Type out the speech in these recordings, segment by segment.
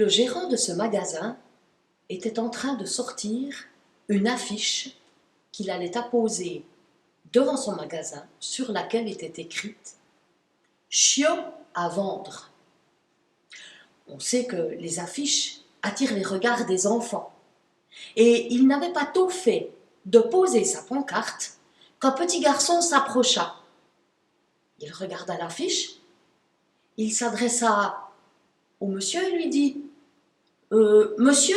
Le gérant de ce magasin était en train de sortir une affiche qu'il allait apposer devant son magasin sur laquelle était écrite « Chiots à vendre ». On sait que les affiches attirent les regards des enfants et il n'avait pas tout fait de poser sa pancarte qu'un petit garçon s'approcha. Il regarda l'affiche, il s'adressa au monsieur et lui dit « Monsieur,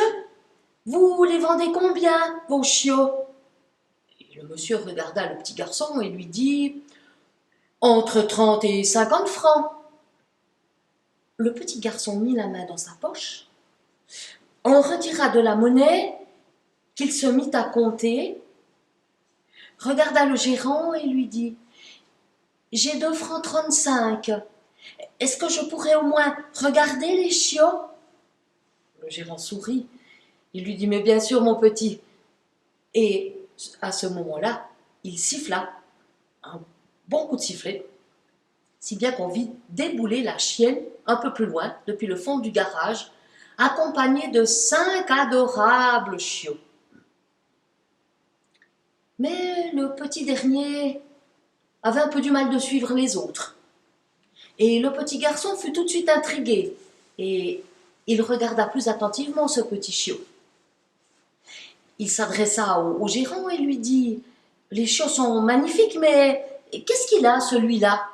vous les vendez combien, vos chiots ?» Et le monsieur regarda le petit garçon et lui dit « Entre 30 et 50 francs. » Le petit garçon mit la main dans sa poche, en retira de la monnaie qu'il se mit à compter, regarda le gérant et lui dit « J'ai 2 francs 35. Est-ce que je pourrais au moins regarder les chiots ?» Le gérant sourit. Il lui dit « Mais bien sûr, mon petit. » Et à ce moment-là, il siffla un bon coup de sifflet, si bien qu'on vit débouler la chienne un peu plus loin, depuis le fond du garage, accompagnée de 5 adorables chiots. Mais le petit dernier avait un peu du mal de suivre les autres. Et le petit garçon fut tout de suite intrigué, et il regarda plus attentivement ce petit chiot. Il s'adressa au gérant et lui dit « Les chiots sont magnifiques, mais qu'est-ce qu'il a, celui-là »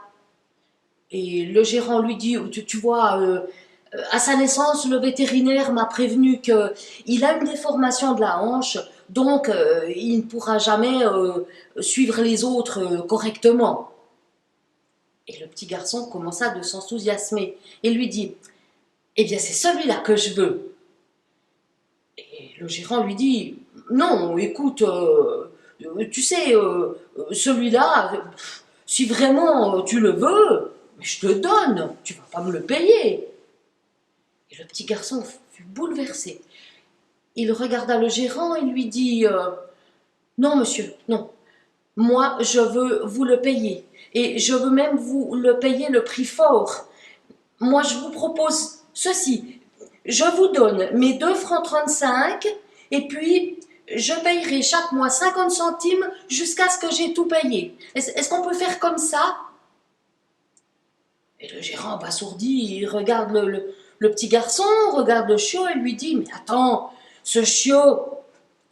Et le gérant lui dit « Tu vois, à sa naissance, le vétérinaire m'a prévenu qu'il a une déformation de la hanche, donc il ne pourra jamais suivre les autres correctement. » Et le petit garçon commença de s'enthousiasmer et lui dit « Eh bien, c'est celui-là que je veux. » Et le gérant lui dit « Non, écoute, tu sais, celui-là, si vraiment tu le veux, je te le donne, tu ne vas pas me le payer. » Et le petit garçon fut bouleversé. Il regarda le gérant et lui dit « Non, monsieur, non. Moi, je veux vous le payer. Et je veux même vous le payer le prix fort. Moi, je vous propose ceci. Je vous donne mes 2 francs 35 et puis je payerai chaque mois 50 centimes jusqu'à ce que j'ai tout payé. Est-ce qu'on peut faire comme ça ?» Et le gérant abasourdi, il regarde le petit garçon, regarde le chiot et lui dit « Mais attends, ce chiot,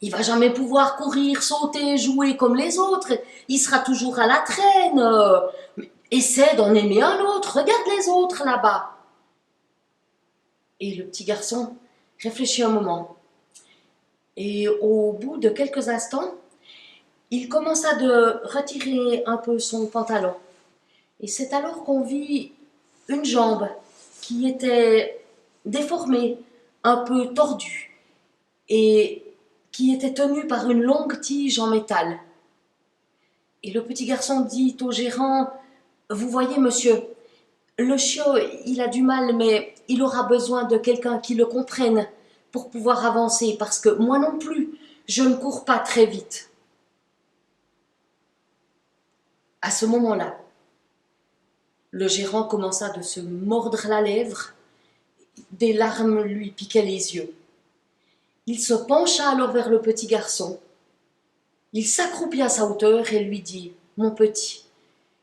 il va jamais pouvoir courir, sauter, jouer comme les autres. Il sera toujours à la traîne. Essaie d'en aimer un autre. Regarde les autres là-bas. » Et le petit garçon réfléchit un moment. Et au bout de quelques instants, il commença de retirer un peu son pantalon. Et c'est alors qu'on vit une jambe qui était déformée, un peu tordue, et qui était tenue par une longue tige en métal. Et le petit garçon dit au gérant « Vous voyez, monsieur, le chiot, il a du mal, mais il aura besoin de quelqu'un qui le comprenne pour pouvoir avancer, parce que moi non plus, je ne cours pas très vite. » À ce moment-là, le gérant commença de se mordre la lèvre, des larmes lui piquaient les yeux. Il se pencha alors vers le petit garçon. Il s'accroupit à sa hauteur et lui dit « Mon petit,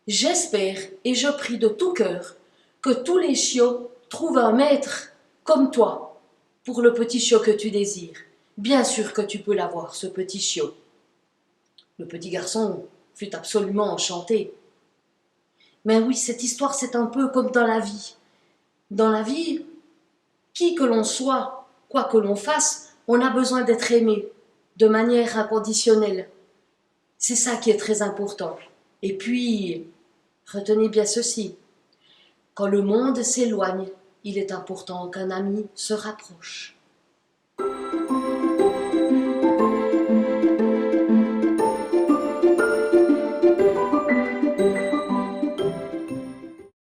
j'espère et je prie de tout cœur que tous les chiots trouvent un maître comme toi pour le petit chiot que tu désires. Bien sûr que tu peux l'avoir, ce petit chiot. » Le petit garçon fut absolument enchanté. Mais oui, cette histoire, c'est un peu comme dans la vie. Dans la vie, qui que l'on soit, quoi que l'on fasse, on a besoin d'être aimé de manière inconditionnelle. C'est ça qui est très important. Et puis, retenez bien ceci. Quand le monde s'éloigne, il est important qu'un ami se rapproche.